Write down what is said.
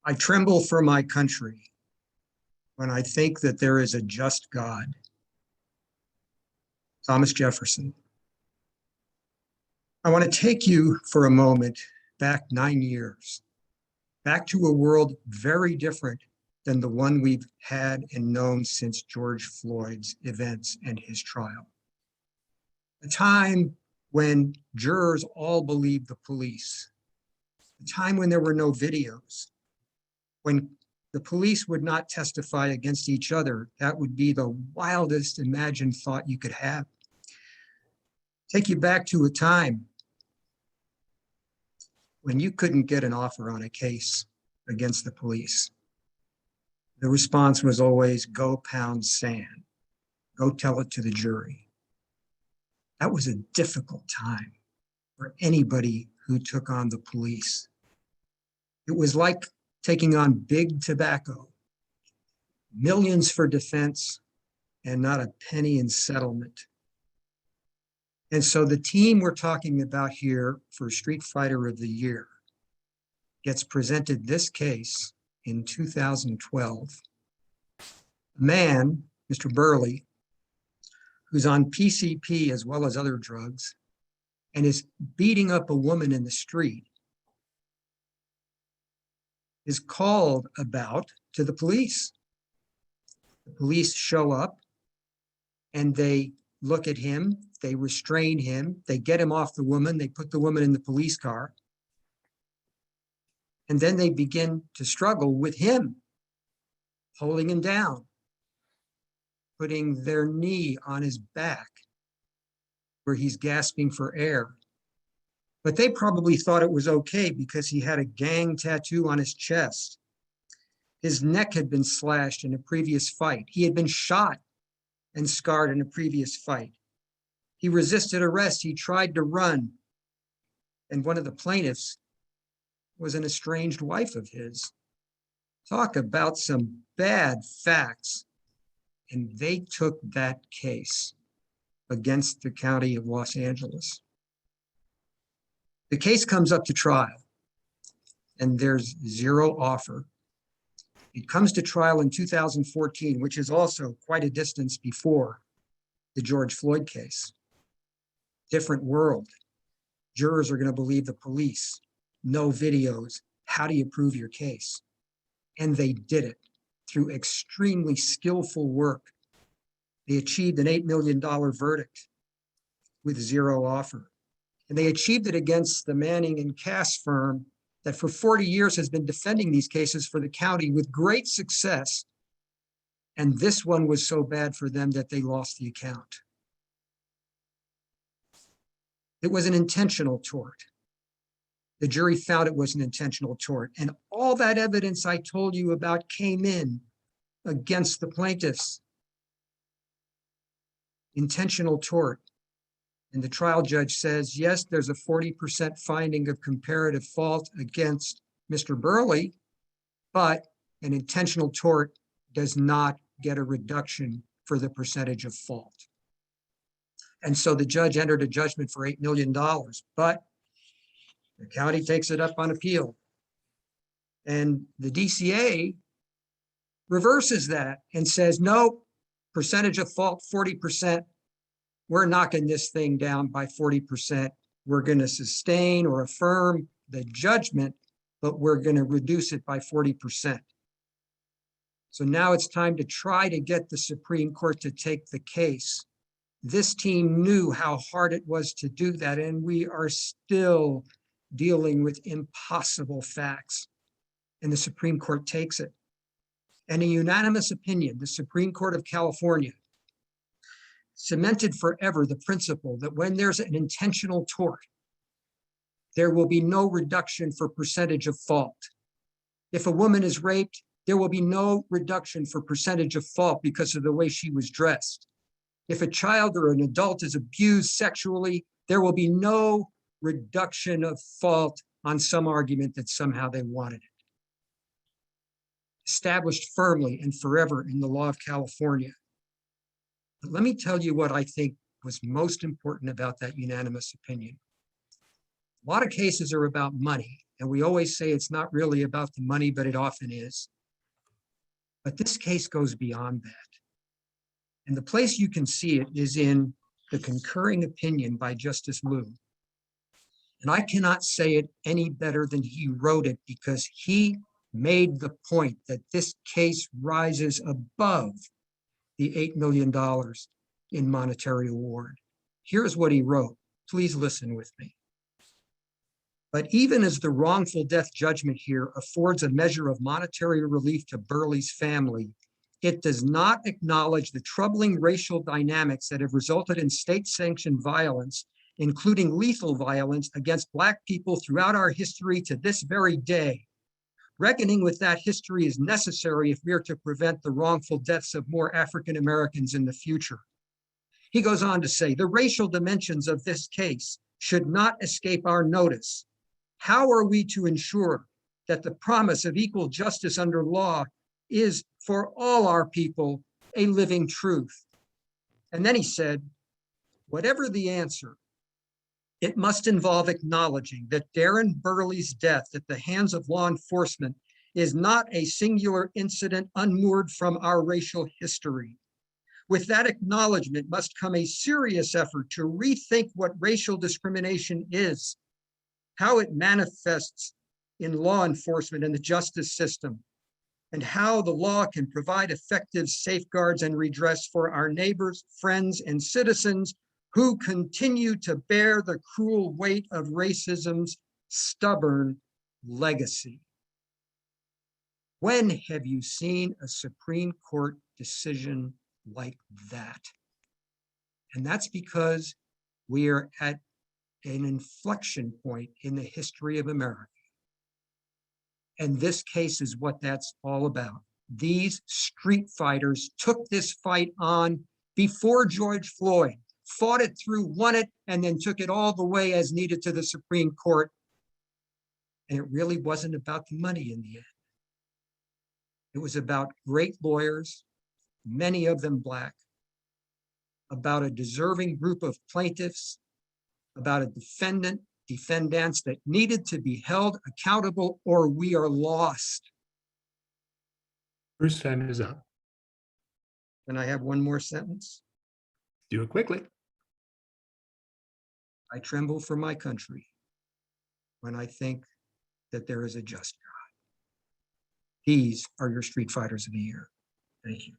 I tremble for my country when I think that there is a just God. Thomas Jefferson. I want to take you for a moment back 9 years, back to a world very different than the one we've had and known since George Floyd's events and his trial. A time when jurors all believed the police, a time when there were no videos, when the police would not testify against each other. That would be the wildest imagined thought you could have. Take you back to a time when you couldn't get an offer on a case against the police. The response was always, go pound sand, go tell it to the jury. That was a difficult time for anybody who took on the police. It was like taking on big tobacco, millions for defense and not a penny in settlement. And so the team we're talking about here for Street Fighter of the Year gets presented this case in 2012. A man, Mr. Broiliett, who's on PCP as well as other drugs and is beating up a woman in the street, is called about to the police. The police show up and they look at him, they restrain him, they get him off the woman, they put the woman in the police car, and then they begin to struggle with him, holding him down, putting their knee on his back where he's gasping for air. But they probably thought it was okay because he had a gang tattoo on his chest. His neck had been slashed in a previous fight. He had been shot and scarred in a previous fight. He resisted arrest. He tried to run. And one of the plaintiffs was an estranged wife of his. Talk about some bad facts. And they took that case against the county of Los Angeles. The case comes up to trial, and there's zero offer. It comes to trial in 2014, which is also quite a distance before the George Floyd case. Different world. Jurors are going to believe the police. No videos. How do you prove your case? And they did it through extremely skillful work. They achieved an $8 million verdict with zero offer. And they achieved it against the Manning and Cass firm that for 40 years has been defending these cases for the county with great success. And this one was so bad for them that they lost the account. It was an intentional tort. The jury found it was an intentional tort. And all that evidence I told you about came in against the plaintiffs. Intentional tort. And the trial judge says, yes, there's a 40% finding of comparative fault against Mr. Broiliett, but an intentional tort does not get a reduction for the percentage of fault. And so the judge entered a judgment for $8 million, but the county takes it up on appeal. And the DCA reverses that and says, no, percentage of fault, 40%. We're knocking this thing down by 40%. We're going to sustain or affirm the judgment, but we're going to reduce it by 40%. So now it's time to try to get the Supreme Court to take the case. This team knew how hard it was to do that, and we are still dealing with impossible facts. And the Supreme Court takes it. And a unanimous opinion, the Supreme Court of California cemented forever the principle that when there's an intentional tort, there will be no reduction for percentage of fault. If a woman is raped, there will be no reduction for percentage of fault because of the way she was dressed. If a child or an adult is abused sexually, there will be no reduction of fault on some argument that somehow they wanted it. Established firmly and forever in the law of California. But let me tell you what I think was most important about that unanimous opinion. A lot of cases are about money And we always say it's not really about the money, but it often is. But this case goes beyond that. And the place you can see it is in the concurring opinion by Justice Liu. And I cannot say it any better than he wrote it, because he made the point that this case rises above the $8 million in monetary award. Here's what he wrote. Please listen with me. But even as the wrongful death judgment here affords a measure of monetary relief to Burleigh's family, it does not acknowledge the troubling racial dynamics that have resulted in state-sanctioned violence, including lethal violence against Black people throughout our history to this very day. Reckoning with that history is necessary if we are to prevent the wrongful deaths of more African Americans in the future. He goes on to say, the racial dimensions of this case should not escape our notice. How are we to ensure that the promise of equal justice under law is for all our people a living truth? And then he said, whatever the answer, it must involve acknowledging that Darren Burleigh's death at the hands of law enforcement is not a singular incident unmoored from our racial history. With that acknowledgement must come a serious effort to rethink what racial discrimination is, how it manifests in law enforcement and the justice system, and how the law can provide effective safeguards and redress for our neighbors, friends, and citizens who continue to bear the cruel weight of racism's stubborn legacy. When have you seen a Supreme Court decision like that? And that's because we are at an inflection point in the history of America. And this case is what that's all about. These street fighters took this fight on before George Floyd, fought it through, won it, and then took it all the way as needed to the Supreme Court. And it really wasn't about the money in the end. It was about great lawyers, many of them Black, about a deserving group of plaintiffs, about a defendants that needed to be held accountable or we are lost. Bruce, time is up. Can I have one more sentence? Do it quickly. I tremble for my country when I think that there is a just God. These are your street fighters of the year. Thank you.